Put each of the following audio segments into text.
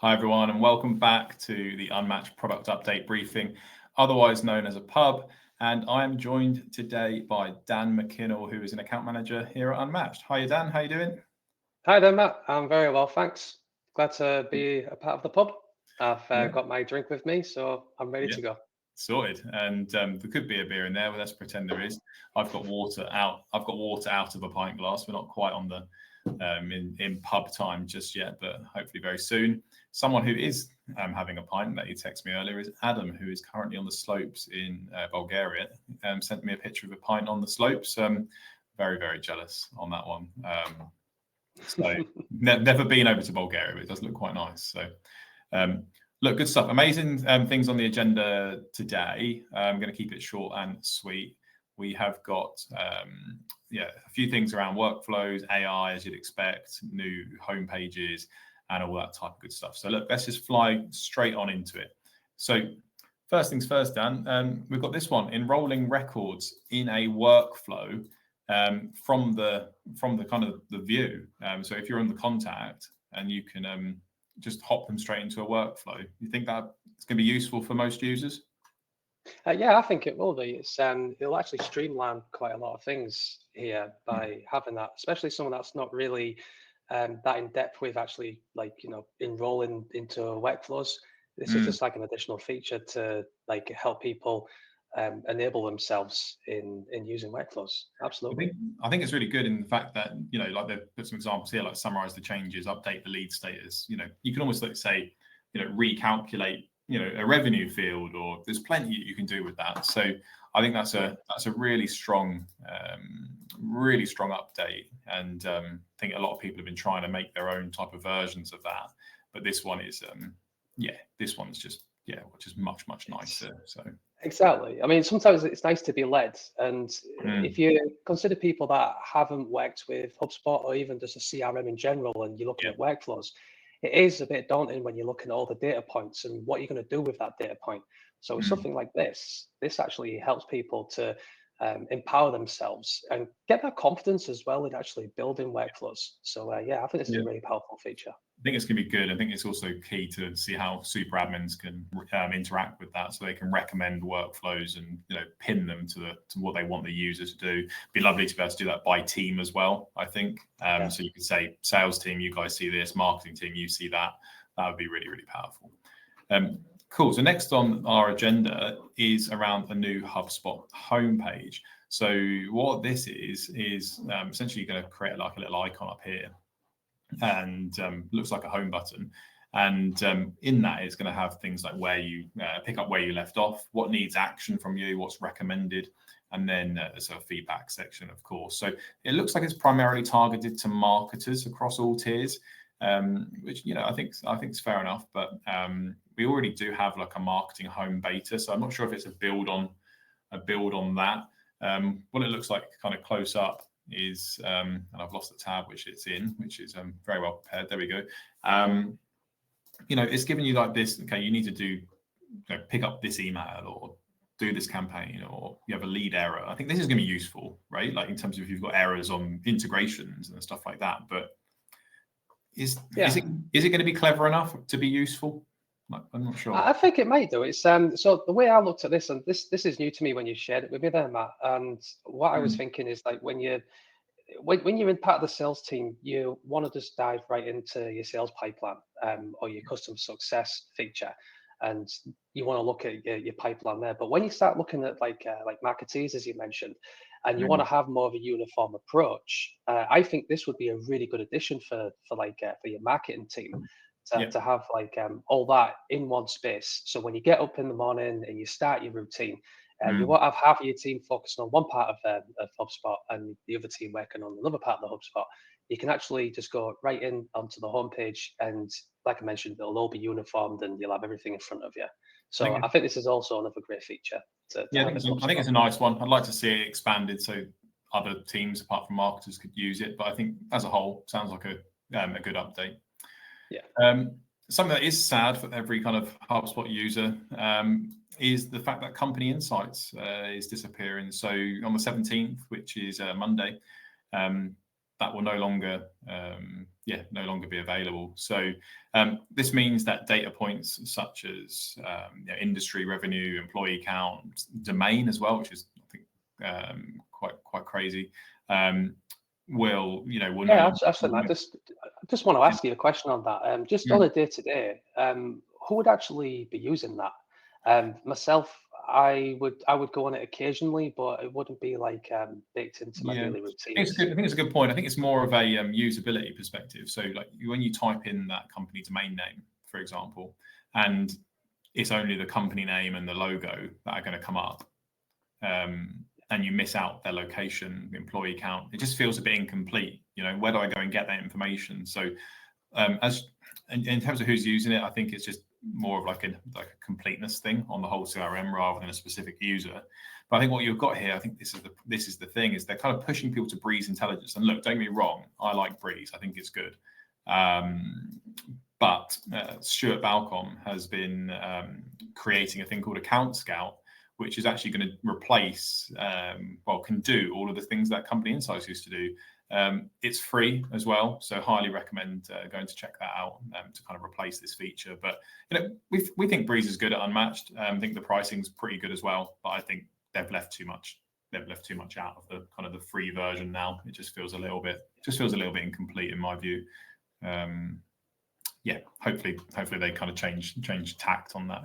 Hi everyone, and welcome back to the Unmatched Product Update Briefing, otherwise known as a pub. And I am joined today by Dan McKinnell, who is an account manager here at Unmatched. Hi Dan, how you doing? Hi there, Matt. I'm very well, thanks. Glad to be a part of the pub. I've Yeah, got my drink with me, so I'm ready yeah, to go. sorted. And there could be a beer in there, but let's pretend there is. I've got water out. I've got water out of a pint glass. We're not quite on the in pub time just yet, but hopefully very soon. Someone who is having a pint that he texted me earlier is Adam, who is currently on the slopes in Bulgaria. Sent me a picture of a pint on the slopes. Very, very jealous on that one. So never been over to Bulgaria, but it does look quite nice. So look, good stuff. Amazing things on the agenda today. I'm going to keep it short and sweet. We have got a few things around workflows, AI, as you'd expect, new homepages, and all that type of good stuff. So look, let's just fly straight on into it. So first things first, Dan, we've got this one, enrolling records in a workflow from the kind of the view. So if you're on the contact and you can just hop them straight into a workflow, you think that it's going to be useful for most users? Yeah, I think it will be. It'll actually streamline quite a lot of things here by having that, especially someone that's not really that in depth with actually enrolling into workflows. This is just like an additional feature to help people enable themselves in using workflows. Absolutely. I think it's really good in the fact that, like they've put some examples here, like summarize the changes, update the lead status. You can almost say, recalculate, a revenue field, or there's plenty you can do with that. So I think that's a really strong update. And I think a lot of people have been trying to make their own type of versions of that. But this one is, this one's just much, much nicer. So. Exactly. I mean, sometimes it's nice to be led. And if you consider people that haven't worked with HubSpot or even just a CRM in general, and you're looking at workflows, it is a bit daunting when you're looking at all the data points and what you're going to do with that data point. So with something like this actually helps people to empower themselves and get that confidence as well in actually building workflows. So I think this is a really powerful feature. I think it's going to be good. I think it's also key to see how super admins can interact with that, so they can recommend workflows and pin them to what they want the user to do. It'd be lovely to be able to do that by team as well. I think so. You could say, sales team, you guys see this; marketing team, you see that. That would be really, really powerful. Cool. So next on our agenda is around a new HubSpot homepage. So what this is essentially going to create like a little icon up here, and looks like a home button, and in that it's going to have things like where you pick up where you left off, what needs action from you, what's recommended, and then a sort of feedback section, of course. So it looks like it's primarily targeted to marketers across all tiers, which I think is fair enough, but we already do have like a marketing home beta, so I'm not sure if it's a build on that. What it looks like kind of close up is, and I've lost the tab which it's in, which is very well prepared. There we go. It's giving you like this. Okay, you need to do pick up this email or do this campaign, or you have a lead error. I think this is going to be useful, right? Like in terms of if you've got errors on integrations and stuff like that. But is it going to be clever enough to be useful? I'm not sure. I think it might do. It's so the way I looked at this, and this is new to me when you shared it with me there, Matt. And what I was thinking is like when you're in part of the sales team, you want to just dive right into your sales pipeline or your customer success feature, and you want to look at your pipeline there. But when you start looking at like marketeers, as you mentioned, and you want to have more of a uniform approach, I think this would be a really good addition for your marketing team. To have like all that in one space. So when you get up in the morning and you start your routine, you won't have half of your team focusing on one part of HubSpot and the other team working on another part of the HubSpot. You can actually just go right in onto the homepage, and like I mentioned, it'll all be uniformed and you'll have everything in front of you. So I think this is also another great feature. I think it's a nice one. I'd like to see it expanded so other teams apart from marketers could use it. But I think as a whole, sounds like a good update. Something that is sad for every kind of HubSpot user is the fact that company insights is disappearing. So on the 17th, which is Monday, that will no longer be available. So this means that data points such as industry, revenue, employee count, domain as well, which is I think quite crazy, will no Yeah, longer. absolutely. I just want to ask you a question on that. Just on a day to day, who would actually be using that? Myself, I would go on it occasionally, but it wouldn't be like baked into my daily routines. I think it's a good point. I think it's more of a usability perspective. So like when you type in that company domain name, for example, and it's only the company name and the logo that are going to come up, and you miss out their location, the employee count, it just feels a bit incomplete. Where do I go and get that information? So as in terms of who's using it, I think it's just more of like a completeness thing on the whole CRM rather than a specific user. But I think what you've got here, I think this is the thing, is they're kind of pushing people to Breeze Intelligence. And look, don't get me wrong, I like Breeze. I think it's good. But Stuart Balcom has been creating a thing called Account Scout, which is actually going to replace, can do all of the things that Company Insights used to do. It's free as well, so highly recommend going to check that out to kind of replace this feature. But we think Breeze is good at Unmatched. I think the pricing's pretty good as well, but I think they've left too much. They've left too much out of the kind of the free version now. It just feels a little bit incomplete in my view. Hopefully they kind of change tact on that.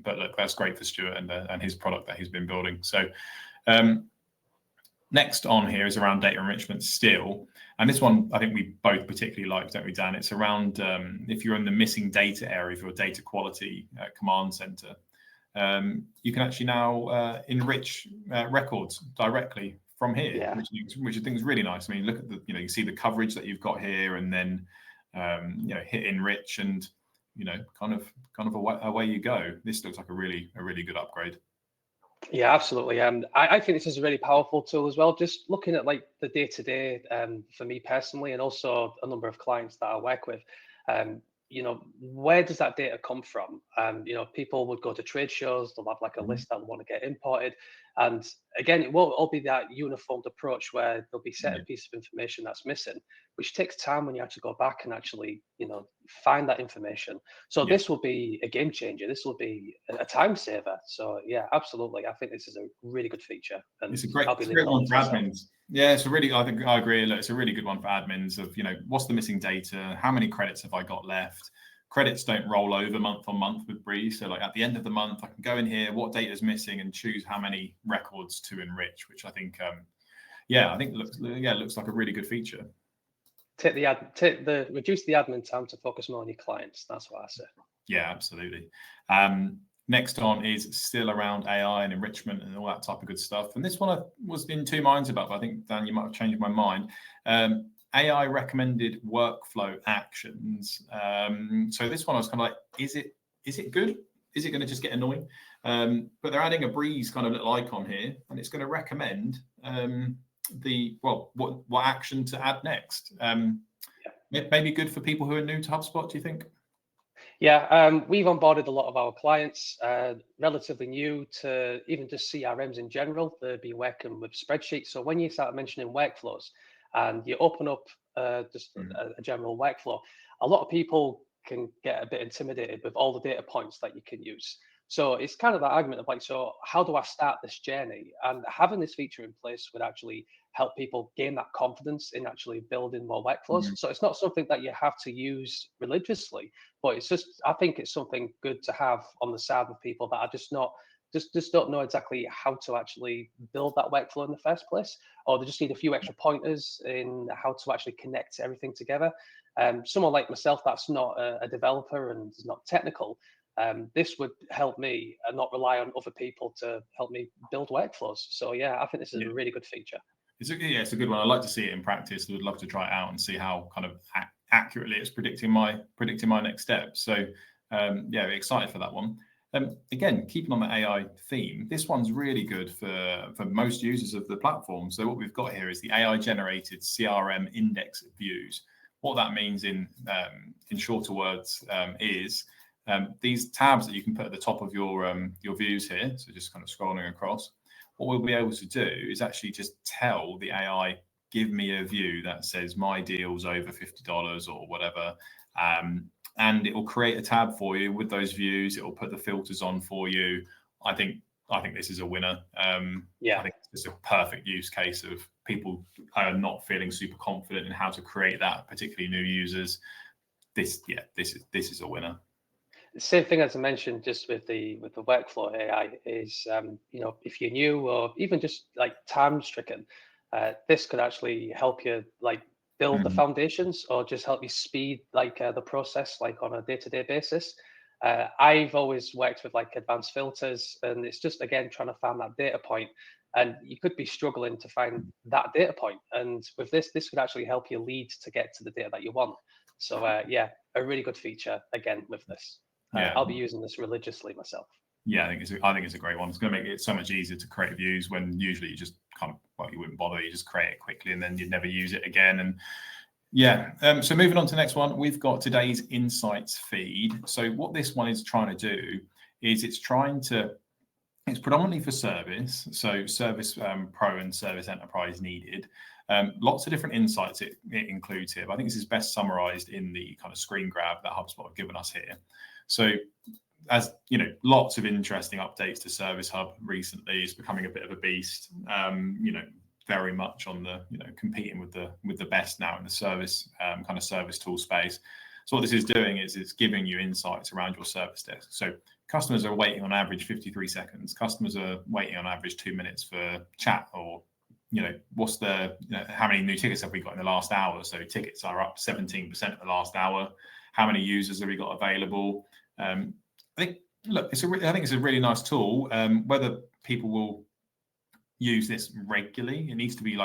But look, that's great for Stuart and his product that he's been building. So next on here is around data enrichment still. And this one I think we both particularly like, don't we, Dan? It's around if you're in the missing data area, if you're a data quality command center, you can actually now enrich records directly from here, which I think is really nice. I mean, look at the, you see the coverage that you've got here, and then hit enrich, and kind of away you go. This looks like a really good upgrade. Yeah, absolutely. I think this is a really powerful tool as well. Just looking at like the day to day, for me personally, and also a number of clients that I work with, where does that data come from? People would go to trade shows, they'll have like a list that they want to get imported. And again, it won't all be that uniformed approach where there'll be certain piece of information that's missing, which takes time when you actually go back and actually, find that information. So this will be a game changer. This will be a time saver. So yeah, absolutely. I think this is a really good feature. And it's a great one for admins. Yeah, I think I agree. Look, it's a really good one for admins of, what's the missing data? How many credits have I got left? Credits don't roll over month on month with Breeze. So like at the end of the month, I can go in here, what data is missing, and choose how many records to enrich, which I think, looks like a really good feature. Reduce the admin time to focus more on your clients. That's what I say. Yeah, absolutely. Next on is still around AI and enrichment and all that type of good stuff. And this one I was in two minds about, but I think, Dan, you might have changed my mind. AI recommended workflow actions. So this one I was kind of like, is it good? Is it going to just get annoying? But they're adding a Breeze kind of little icon here, and it's going to recommend what action to add next. Maybe good for people who are new to HubSpot, do you think? Yeah, we've onboarded a lot of our clients, relatively new to even just CRMs in general. They've been working with spreadsheets. So when you start mentioning workflows and you open up just a general workflow, a lot of people can get a bit intimidated with all the data points that you can use. So it's kind of that argument of like, so how do I start this journey? And having this feature in place would actually help people gain that confidence in actually building more workflows. So it's not something that you have to use religiously, but it's just, I think it's something good to have on the side of people that are just don't know exactly how to actually build that workflow in the first place, or they just need a few extra pointers in how to actually connect everything together. Someone like myself that's not a developer and is not technical, this would help me and not rely on other people to help me build workflows. So yeah, I think this is a really good feature. It's a good one. I'd like to see it in practice. I would love to try it out and see how kind of accurately it's predicting my next step. So excited for that one. Again, keeping on the AI theme, this one's really good for most users of the platform. So what we've got here is the AI generated CRM index views. What that means in shorter words is these tabs that you can put at the top of your views here. So just kind of scrolling across. What we'll be able to do is actually just tell the AI, give me a view that says my deal's over $50 or whatever. And it will create a tab for you with those views. It will put the filters on for you. I think this is a winner. I think it's a perfect use case of people are not feeling super confident in how to create that, particularly new users. This is a winner. Same thing as I mentioned, just with the workflow AI is, if you're new or even just like time stricken, this could actually help you like build the foundations or just help you speed like the process like on a day-to-day basis. I've always worked with like advanced filters, and it's just again trying to find that data point, and you could be struggling to find that data point. And with this could actually help you lead to get to the data that you want. So a really good feature again with this. I'll be using this religiously myself. Yeah, I think it's a great one. It's going to make it so much easier to create views when usually you just can't. Well, you wouldn't bother. You just create it quickly and then you'd never use it again. And so moving on to the next one, we've got today's insights feed. So what this one is trying to do is it's predominantly for service. So service pro and service enterprise needed. Lots of different insights it includes here, but I think this is best summarized in the kind of screen grab that HubSpot have given us here. So as you know, lots of interesting updates to Service Hub recently. It's becoming a bit of a beast. Very much on the competing with the best now in the service kind of service tool space. So what this is doing is it's giving you insights around your service desk. So customers are waiting on average 53 seconds. Customers are waiting on average 2 minutes for chat, or what's the how many new tickets have we got in the last hour? So tickets are up 17% in the last hour. How many users have we got available? I think it's a really nice tool. Whether people will use this regularly, it needs to be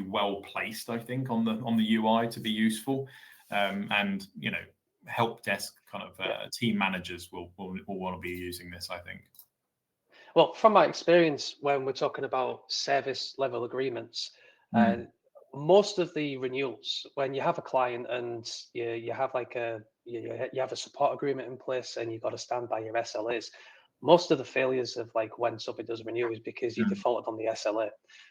well placed, I think, on the UI to be useful. And help desk kind of team managers will want to be using this, I think. Well, from my experience, when we're talking about service level agreements, most of the renewals, when you have a client and you have like you have a support agreement in place and you've got to stand by your SLAs, most of the failures of like when somebody does renew is because you defaulted on the SLA.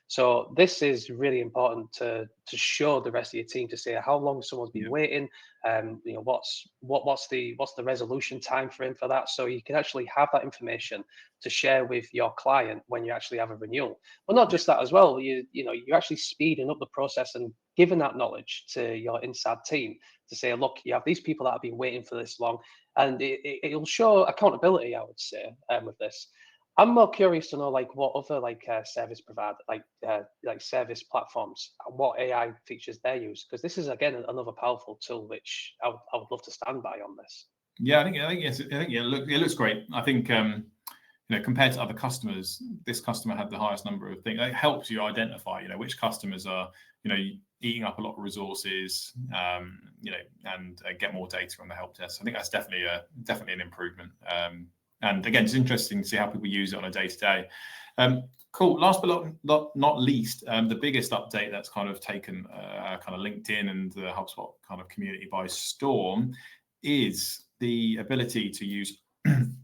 So this is really important to show the rest of your team to say how long someone's been waiting, what's the resolution time frame for that, so you can actually have that information to share with your client when you actually have a renewal. But not just that as well, you're actually speeding up the process and giving that knowledge to your inside team to say, look, you have these people that have been waiting for this long, and it'll show accountability, I would say, with this. I'm more curious to know like what other like service provider, like service platforms, what AI features they use, because this is again another powerful tool which I would love to stand by on this. Yeah, I think it looks great. I think compared to other customers, this customer had the highest number of things. It helps you identify which customers are eating up a lot of resources, and get more data on the help desk. I think that's definitely an improvement. And again, it's interesting to see how people use it on a day-to-day. Cool. Last but not least, the biggest update that's kind of taken kind of LinkedIn and the HubSpot kind of community by storm is the ability to use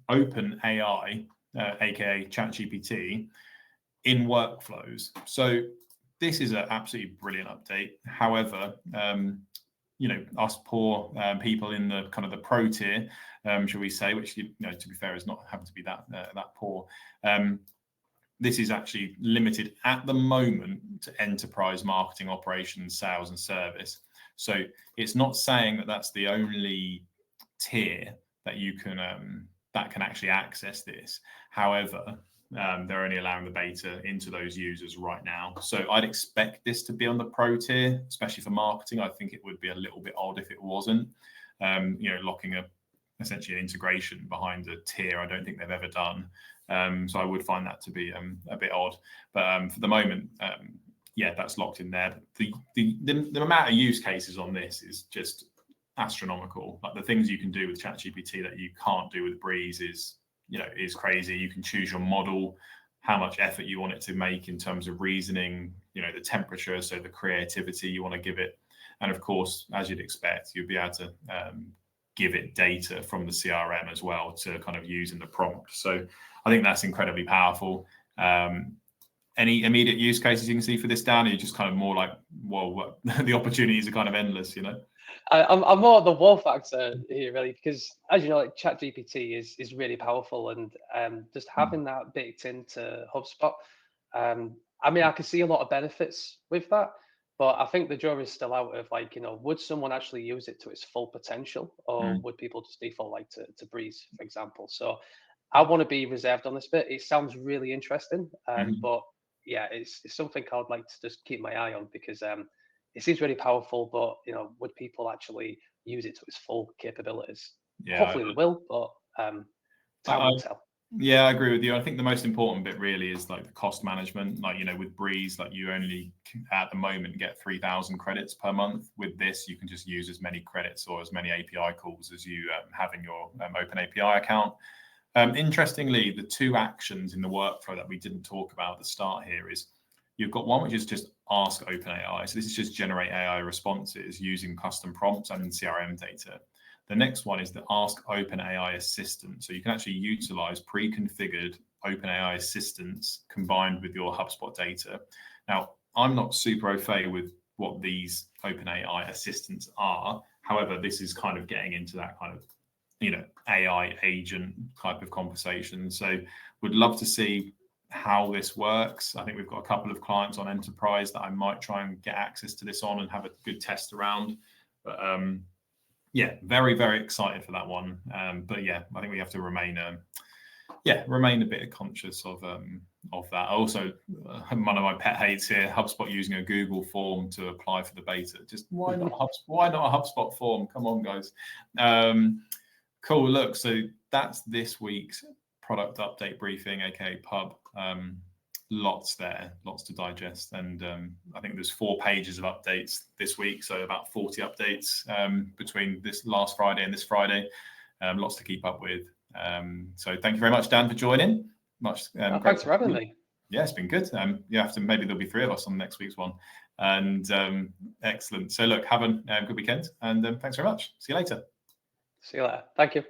open AI, aka ChatGPT, in workflows. So this is an absolutely brilliant update. However, us poor people in the kind of the pro tier, shall we say, which to be fair is not happen to be that poor. This is actually limited at the moment to enterprise marketing, operations, sales, and service. So it's not saying that that's the only tier that you can that can actually access this. However, they're only allowing the beta into those users right now. So I'd expect this to be on the pro tier, especially for marketing. I think it would be a little bit odd if it wasn't. Locking essentially an integration behind a tier, I don't think they've ever done. So I would find that to be a bit odd. But for the moment, that's locked in there. The amount of use cases on this is just astronomical. Like the things you can do with ChatGPT that you can't do with Breeze is crazy. You can choose your model, how much effort you want it to make in terms of reasoning, the temperature, so the creativity you want to give it. And of course, as you'd expect, you'll be able to give it data from the CRM as well to kind of use in the prompt. So I think that's incredibly powerful. Any immediate use cases you can see for this, Dan? Or you're just kind of more like, well, the opportunities are kind of endless, you know? I'm more the wow factor here, really, because as you know, like ChatGPT is really powerful, and just having that baked into HubSpot, I mean, I can see a lot of benefits with that, but I think the jury's still out of like, would someone actually use it to its full potential, or would people just default like to Breeze, for example? So I want to be reserved on this bit. It sounds really interesting, but yeah, it's something I'd like to just keep my eye on, because it seems really powerful, but would people actually use it to its full capabilities? Yeah, Hopefully they will, but time I, will tell. yeah, I agree with you. I think the most important bit really is like the cost management. Like, with Breeze, like you only at the moment get 3,000 credits per month. With this, you can just use as many credits or as many API calls as you have in your Open API account. Interestingly, the two actions in the workflow that we didn't talk about at the start here is you've got one which is just ask OpenAI. So this is just generate AI responses using custom prompts and CRM data. The next one is the Ask OpenAI Assistant. So you can actually utilize pre-configured OpenAI assistants combined with your HubSpot data. Now, I'm not super au fait with what these OpenAI assistants are. However, this is kind of getting into that kind of AI agent type of conversation. So would love to see how this works. I think we've got a couple of clients on enterprise that I might try and get access to this on and have a good test around. But yeah, very, very excited for that one. But yeah, I think we have to remain a bit conscious of that. Also, one of my pet hates here, HubSpot using a Google form to apply for the beta. Just why not a HubSpot form? Come on, guys. Cool. Look, so that's this week's product update briefing, aka pub. Lots to digest, and I think there's 4 pages of updates this week, so about 40 updates between this last Friday and this Friday. Lots to keep up with. So thank you very much, Dan, for joining. Thanks for having me. Yeah, it's been good. Maybe there'll be 3 of us on next week's one, and excellent. So look, have a good weekend, and thanks very much. See you later. See you later. Thank you.